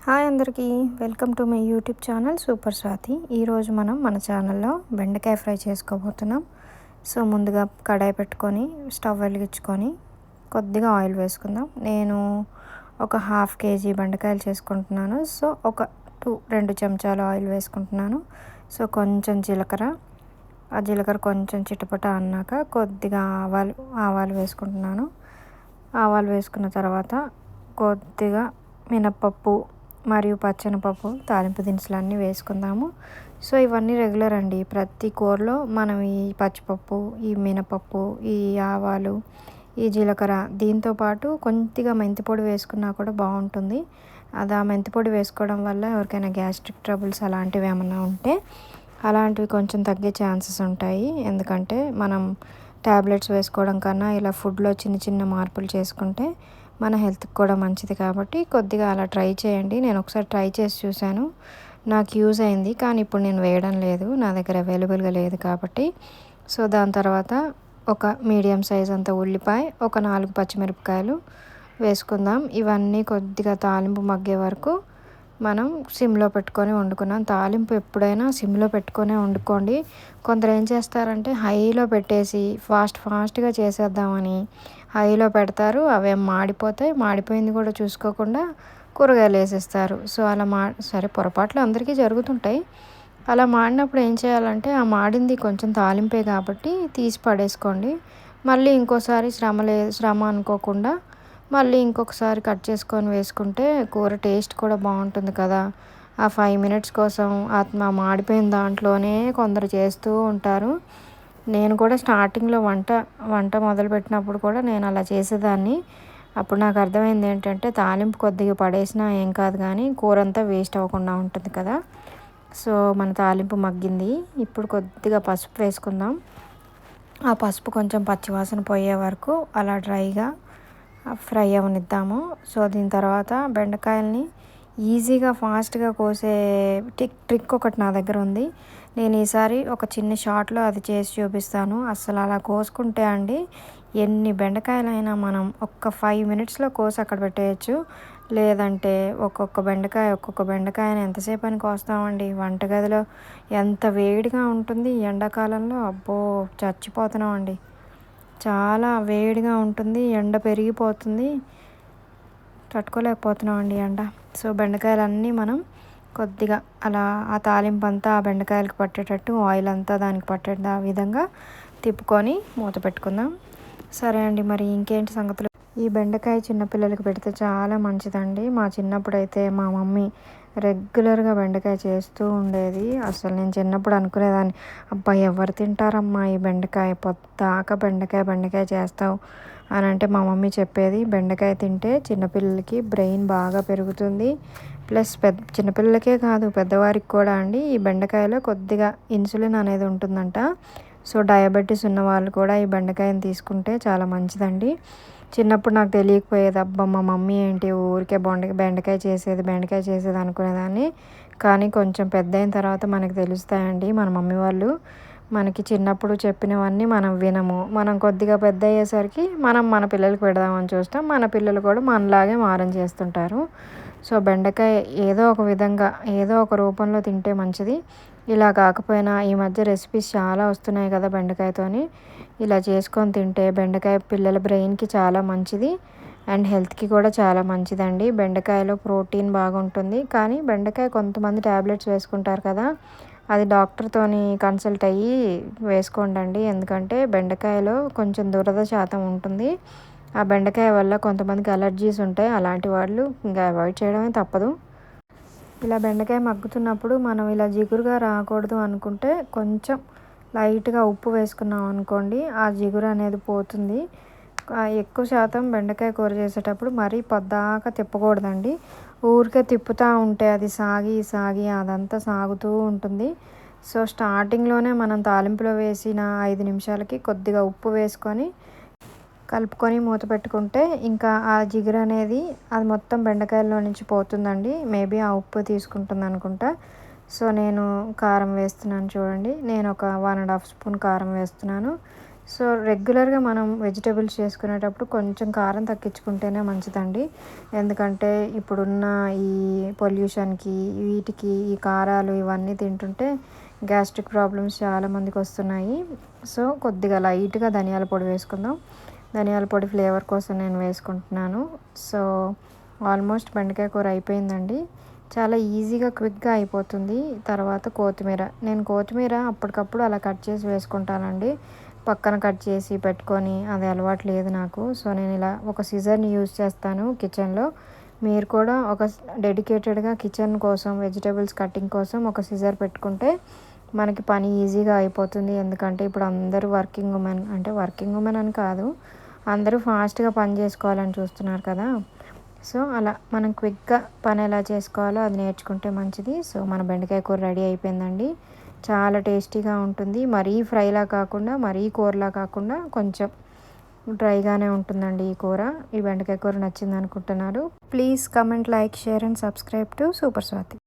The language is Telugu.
హాయ్ అందరికీ, welcome to my YouTube channel super Swathi. ఈరోజు మనం మన ఛానల్లో బెండకాయ ఫ్రై చేసుకోబోతున్నాం. సో ముందుగా కడాయి పెట్టుకొని స్టవ్ వెలిగించుకొని కొద్దిగా ఆయిల్ వేసుకుందాం. నేను ఒక 1/2 కేజీ బెండకాయలు చేసుకుంటున్నాను. సో ఒక 2 చెంచాలు ఆయిల్ వేసుకుంటున్నాను. సో కొంచెం జీలకర్ర, ఆ జీలకర్ర కొంచెం చిటపట అన్నాక కొద్దిగా ఆవాలు వేసుకుంటున్నాను. ఆవాలు వేసుకున్న తర్వాత కొద్దిగా మినప్పప్పు మరియు పచ్చెనపప్పు, తాలింపు దినుసులు అన్నీ వేసుకుందాము. సో ఇవన్నీ రెగ్యులర్ అండి. ప్రతి కూరలో మనం ఈ పచ్చిపప్పు, ఈ మినపప్పు, ఈ ఆవాలు, ఈ జీలకర్ర, దీంతోపాటు కొద్దిగా మెంతిపొడి వేసుకున్నా కూడా బాగుంటుంది. అది ఆ మెంతిపొడి వేసుకోవడం వల్ల ఎవరికైనా గ్యాస్ట్రిక్ ట్రబుల్స్ అలాంటివి ఏమన్నా ఉంటే అలాంటివి కొంచెం తగ్గే ఛాన్సెస్ ఉంటాయి. ఎందుకంటే మనం ట్యాబ్లెట్స్ వేసుకోవడం కన్నా ఇలా ఫుడ్లో చిన్న చిన్న మార్పులు చేసుకుంటే మన హెల్త్కి కూడా మంచిది. కాబట్టి కొద్దిగా అలా ట్రై చేయండి. నేను ఒకసారి ట్రై చేసి చూశాను, నాకు యూజ్ అయింది. కానీ ఇప్పుడు నేను వేయడం లేదు, నా దగ్గర అవైలబుల్గా లేదు కాబట్టి. సో దాని తర్వాత ఒక మీడియం సైజ్ అంత ఉల్లిపాయ, ఒక 4 పచ్చిమిరపకాయలు వేసుకుందాం. ఇవన్నీ కొద్దిగా తాలింపు మగ్గే వరకు మనం సిమ్లో పెట్టుకొని వండుకున్నాం. తాలింపు ఎప్పుడైనా సిమ్లో పెట్టుకొనే వండుకోండి. కొందరు ఏం చేస్తారంటే హైలో పెట్టేసి ఫాస్ట్గా చేసేద్దామని హైలో పెడతారు. అవేం మాడిపోతాయి. మాడిపోయింది కూడా చూసుకోకుండా కూరగాయలు వేసేస్తారు. సో అలా సరే, పొరపాట్లు అందరికీ జరుగుతుంటాయి. అలా మాడినప్పుడు ఏం చేయాలంటే ఆ మాడింది కొంచెం తాలింపే కాబట్టి తీసి పడేసుకోండి. మళ్ళీ ఇంకోసారి శ్రమ అనుకోకుండా మళ్ళీ ఇంకొకసారి కట్ చేసుకొని వేసుకుంటే కూర టేస్ట్ కూడా బాగుంటుంది కదా. ఆ 5 మినిట్స్ కోసం మాడిపోయిన దాంట్లోనే కొందరు చేస్తూ ఉంటారు. నేను కూడా స్టార్టింగ్లో వంట మొదలుపెట్టినప్పుడు కూడా నేను అలా చేసేదాన్ని. అప్పుడు నాకు అర్థమైంది ఏంటంటే తాలింపు కొద్దిగా పడేసినా ఏం కాదు, కానీ కూర అంతా వేస్ట్ అవ్వకుండా ఉంటుంది కదా. సో మన తాలింపు మగ్గింది. ఇప్పుడు కొద్దిగా పసుపు వేసుకుందాం. ఆ పసుపు కొంచెం పచ్చివాసన పోయే వరకు అలా డ్రైగా ఫ్రై అవనిద్దాము. సో దీని తర్వాత బెండకాయల్ని ఈజీగా ఫాస్ట్గా కోసే ట్రిక్ ఒకటి నా దగ్గర ఉంది. నేను ఈసారి ఒక చిన్న షార్ట్లో అది చేసి చూపిస్తాను. అసలు అలా కోసుకుంటే అండి, ఎన్ని బెండకాయలైనా మనం ఒక్క 5 మినిట్స్లో కోసి అక్కడ పెట్టేయచ్చు. లేదంటే ఒక్కొక్క బెండకాయని ఎంతసేపు అని కోస్తామండి. వంటగదిలో ఎంత వేడిగా ఉంటుంది ఎండాకాలంలో, అబ్బో చచ్చిపోతున్నాం అండి. చాలా వేడిగా ఉంటుంది, ఎండ పెరిగిపోతుంది, తట్టుకోలేకపోతున్నాం అండి ఎండ. సో బెండకాయలన్నీ మనం కొద్దిగా అలా ఆ తాలింపు అంతా ఆ బెండకాయలకు పట్టేటట్టు, ఆయిల్ అంతా దానికి పట్టే విధంగా తిప్పుకొని మూత పెట్టుకుందాం. సరే అండి, మరి ఇంకేంటి సంగతులు. ఈ బెండకాయ చిన్నపిల్లలకి పెడితే చాలా మంచిదండి. మా చిన్నప్పుడు అయితే మా మమ్మీ రెగ్యులర్గా బెండకాయ చేస్తూ ఉండేది. అసలు నేను చిన్నప్పుడు అనుకునేదాన్ని, అబ్బాయి ఎవరు తింటారమ్మా ఈ బెండకాయ, పొద్దాక బెండకాయ చేస్తావు అని అంటే మా మమ్మీ చెప్పేది, బెండకాయ తింటే చిన్నపిల్లలకి బ్రెయిన్ బాగా పెరుగుతుంది. ప్లస్ చిన్నపిల్లలకే కాదు, పెద్దవారికి కూడా అండి ఈ బెండకాయలో కొద్దిగా ఇన్సులిన్ అనేది ఉంటుందంట. సో డయాబెటీస్ ఉన్న వాళ్ళు కూడా ఈ బెండకాయని తీసుకుంటే చాలా మంచిదండి. చిన్నప్పుడు నాకు తెలియకపోయేది, అబ్బా మా మమ్మీ ఏంటి ఊరికే బెండకాయ చేసేది అనుకునేదాన్ని. కానీ కొంచెం పెద్ద అయిన తర్వాత మనకు తెలుస్తాయండి మన మమ్మీ వాళ్ళు. మనకి చిన్నప్పుడు చెప్పినవన్నీ మనం వినము. మనం కొద్దిగా పెద్ద అయ్యేసరికి మనం మన పిల్లలకి పెడదామని చూస్తాం. మన పిల్లలు కూడా మనలాగే మారం చేస్తుంటారు. సో బెండకాయ ఏదో ఒక విధంగా, ఏదో ఒక రూపంలో తింటే మంచిది. ఇలా కాకపోయినా ఈ మధ్య రెసిపీస్ చాలా వస్తున్నాయి కదా బెండకాయతోని. ఇలా చేసుకొని తింటే బెండకాయ పిల్లల బ్రెయిన్కి చాలా మంచిది అండ్ హెల్త్కి కూడా చాలా మంచిదండి. బెండకాయలో ప్రోటీన్ బాగుంటుంది. కానీ బెండకాయ కొంతమంది ట్యాబ్లెట్స్ వేసుకుంటారు కదా, అది డాక్టర్తోని కన్సల్ట్ అయ్యి వేసుకోండి. ఎందుకంటే బెండకాయలో కొంచెం దురద శాతం ఉంటుంది. ఆ బెండకాయ వల్ల కొంతమందికి అలర్జీస్ ఉంటాయి. అలాంటి వాళ్ళు ఇంకా అవాయిడ్ చేయడమే తప్పదు. ఇలా బెండకాయ మగ్గుతున్నప్పుడు మనం ఇలా జిగురుగా రాకూడదు అనుకుంటే కొంచెం లైట్గా ఉప్పు వేసుకున్నాం అనుకోండి, ఆ జిగురు అనేది పోతుంది. ఎక్కువ శాతం బెండకాయ కూర చేసేటప్పుడు మరీ పొద్దాక తిప్పకూడదండి. ఊరికే తిప్పుతూ ఉంటే అది సాగి అదంతా సాగుతూ ఉంటుంది. సో స్టార్టింగ్లోనే మనం తాలింపులో వేసిన 5 నిమిషాలకి కొద్దిగా ఉప్పు వేసుకొని కలుపుకొని మూత పెట్టుకుంటే ఇంకా ఆ జిగురు అనేది అది మొత్తం బెండకాయల్లో నుంచి పోతుందండి. మేబీ ఆ ఉప్పు తీసుకుంటుంది అనుకుంటా. సో నేను కారం వేస్తున్నాను చూడండి. నేను ఒక 1.5 స్పూన్ కారం వేస్తున్నాను. సో రెగ్యులర్గా మనం వెజిటేబుల్స్ చేసుకునేటప్పుడు కొంచెం కారం తగ్గించుకుంటేనే మంచిదండి. ఎందుకంటే ఇప్పుడున్న ఈ పొల్యూషన్కి వీటికి ఈ కారాలు ఇవన్నీ తింటుంటే గ్యాస్ట్రిక్ ప్రాబ్లమ్స్ చాలామందికి వస్తున్నాయి. సో కొద్దిగా లైట్గా ధనియాల పొడి వేసుకుందాం. ధనియాల పొడి ఫ్లేవర్ కోసం నేను వేసుకుంటున్నాను. సో ఆల్మోస్ట్ బెండకాయ కూర అయిపోయిందండి. చాలా ఈజీగా క్విక్గా అయిపోతుంది. తర్వాత నేను కొత్తిమీర అప్పటికప్పుడు అలా కట్ చేసి వేసుకుంటానండి. పక్కన కట్ చేసి పెట్టుకొని అది అలవాటు లేదు నాకు. సో నేను ఇలా ఒక సిజర్ని యూజ్ చేస్తాను కిచెన్లో. మీరు కూడా ఒక డెడికేటెడ్గా కిచెన్ కోసం వెజిటేబుల్స్ కటింగ్ కోసం ఒక సిజర్ పెట్టుకుంటే మనకి పని ఈజీగా అయిపోతుంది. ఎందుకంటే ఇప్పుడు అందరూ వర్కింగ్ ఉమెన్ అని కాదు, అందరూ ఫాస్ట్గా పని చేసుకోవాలని చూస్తున్నారు కదా. సో అలా మనం క్విక్గా పని ఎలా చేసుకోవాలో అది నేర్చుకుంటే మంచిది. సో మన బెండకాయ కూర రెడీ అయిపోయిందండి. చాలా టేస్టీగా ఉంటుంది. మరీ ఫ్రైలా కాకుండా మరీ కూరలా కాకుండా కొంచెం డ్రైగానే ఉంటుందండి ఈ కూర. ఈ బెండకాయ కూర నచ్చింది అనుకుంటున్నారు. Please comment, like, share and subscribe to super Swathi.